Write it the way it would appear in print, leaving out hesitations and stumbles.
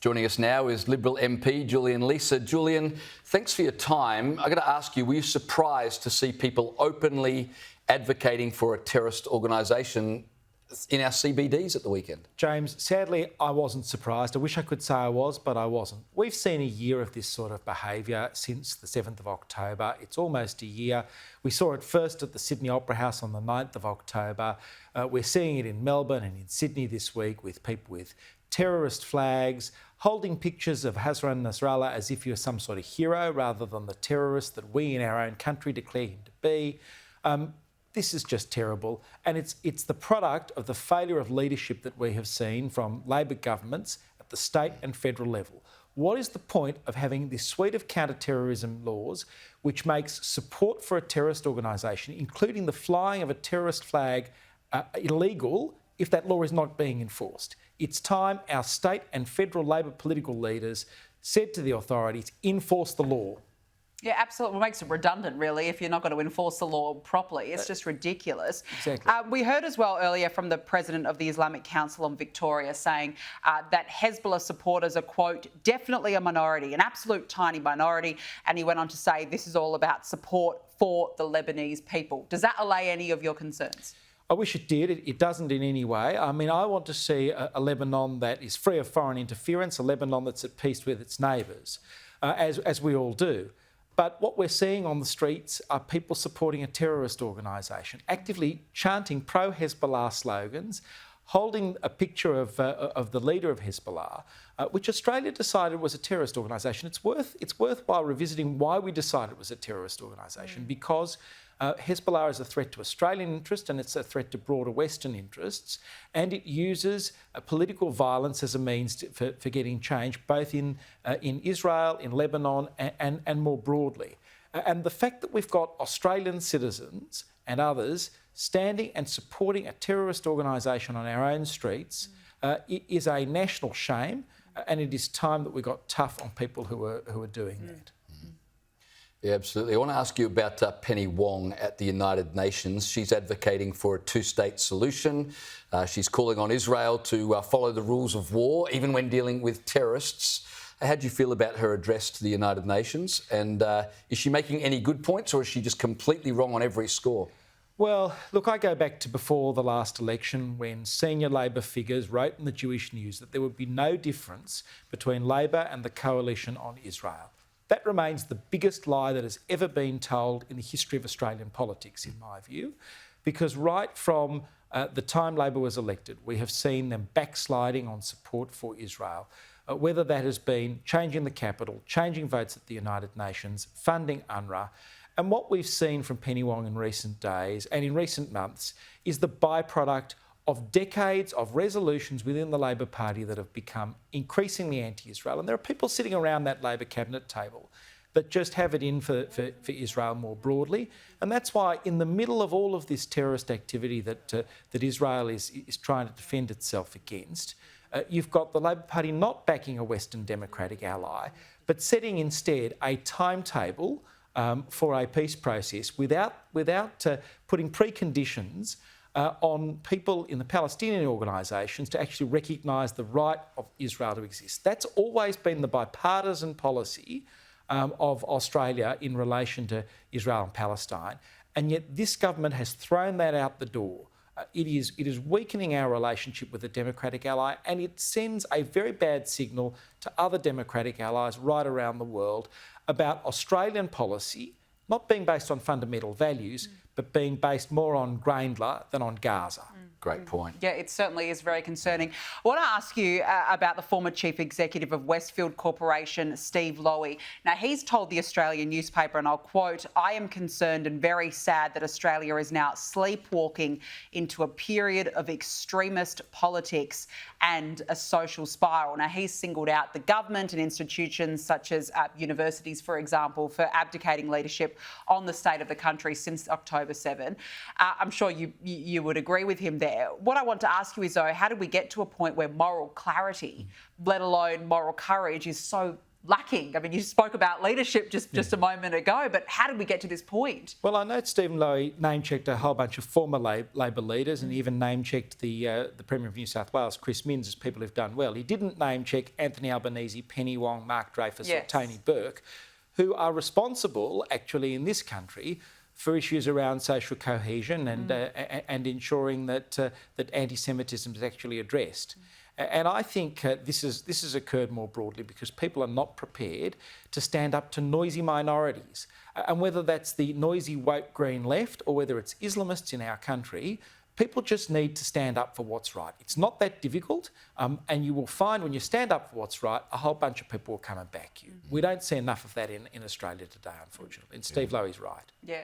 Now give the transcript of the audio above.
Joining us now is Liberal MP Julian Leeser. Julian, thanks for your time. I've got to ask you, were you surprised to see people openly advocating for a terrorist organisation in our CBDs at the weekend? James, sadly, I wasn't surprised. I wish I could say I was, but I wasn't. We've seen a year of this sort of behaviour since the 7th of October. It's almost a year. We saw it first at the Sydney Opera House on the 9th of October. We're seeing it in Melbourne and in Sydney this week with people with terrorist flags, holding pictures of Hassan Nasrallah as if you're some sort of hero rather than the terrorist that we in our own country declare him to be. This is just terrible, and it's the product of the failure of leadership that we have seen from Labor governments at the state and federal level. What is the point of having this suite of counter-terrorism laws which makes support for a terrorist organisation, including the flying of a terrorist flag, illegal if that law is not being enforced? It's time our state and federal Labor political leaders said to the authorities, enforce the law. Yeah, absolutely. It makes it redundant, really, if you're not going to enforce the law properly. It's just ridiculous. Exactly. We heard as well earlier from the president of the Islamic Council on Victoria saying that Hezbollah supporters are, quote, definitely a minority, an absolute tiny minority. And he went on to say this is all about support for the Lebanese people. Does that allay any of your concerns? I wish it did. It doesn't in any way. I mean, I want to see a Lebanon that is free of foreign interference, a Lebanon that's at peace with its neighbours, as we all do. But what we're seeing on the streets are people supporting a terrorist organisation, actively chanting pro-Hezbollah slogans, holding a picture of the leader of Hezbollah, which Australia decided was a terrorist organisation. It's worthwhile revisiting why we decided it was a terrorist organisation, because Hezbollah is a threat to Australian interest and it's a threat to broader Western interests, and it uses political violence as a means for getting change, both in Israel, in Lebanon and more broadly. And the fact that we've got Australian citizens and others standing and supporting a terrorist organisation on our own streets is a national shame, and it is time that we got tough on people who are doing that. Yeah, absolutely. I want to ask you about Penny Wong at the United Nations. She's advocating for a two-state solution. She's calling on Israel to follow the rules of war, even when dealing with terrorists. How do you feel about her address to the United Nations? And is she making any good points, or is she just completely wrong on every score? Well, look, I go back to before the last election when senior Labor figures wrote in the Jewish News that there would be no difference between Labor and the coalition on Israel. That remains the biggest lie that has ever been told in the history of Australian politics, in my view, because right from the time Labor was elected, we have seen them backsliding on support for Israel, whether that has been changing the capital, changing votes at the United Nations, funding UNRWA. And what we've seen from Penny Wong in recent days and in recent months is the byproduct of decades of resolutions within the Labor Party that have become increasingly anti-Israel. And there are people sitting around that Labor cabinet table that just have it in for Israel more broadly. And that's why in the middle of all of this terrorist activity that Israel is trying to defend itself against, you've got the Labor Party not backing a Western democratic ally, but setting instead a timetable for a peace process without putting preconditions on people in the Palestinian organisations to actually recognise the right of Israel to exist. That's always been the bipartisan policy of Australia in relation to Israel and Palestine, and yet this government has thrown that out the door. It is weakening our relationship with a democratic ally, and it sends a very bad signal to other democratic allies right around the world about Australian policy not being based on fundamental values, but being based more on Graindler than on Gaza. Great point. Yeah, it certainly is very concerning. I want to ask you about the former chief executive of Westfield Corporation, Steve Lowy. Now, he's told the Australian newspaper, and I'll quote, "I am concerned and very sad that Australia is now sleepwalking into a period of extremist politics and a social spiral." Now, he's singled out the government and institutions such as universities, for example, for abdicating leadership on the state of the country since October 7. I'm sure you would agree with him there. What I want to ask you is, though, how do we get to a point where moral clarity, let alone moral courage, is so lacking? I mean, you spoke about leadership just a moment ago, but how did we get to this point? Well, I know Stephen Lowy name-checked a whole bunch of former Labor leaders and even name-checked the Premier of New South Wales, Chris Minns, as people who've done well. He didn't name-check Anthony Albanese, Penny Wong, Mark Dreyfus or Tony Burke, who are responsible, actually, in this country for issues around social cohesion and ensuring that that anti-Semitism is actually addressed. And I think this has occurred more broadly because people are not prepared to stand up to noisy minorities. And whether that's the noisy woke green left or whether it's Islamists in our country, people just need to stand up for what's right. It's not that difficult, and you will find when you stand up for what's right, a whole bunch of people will come and back you. We don't see enough of that in Australia today, unfortunately, and Steve Lowy's right. Yeah.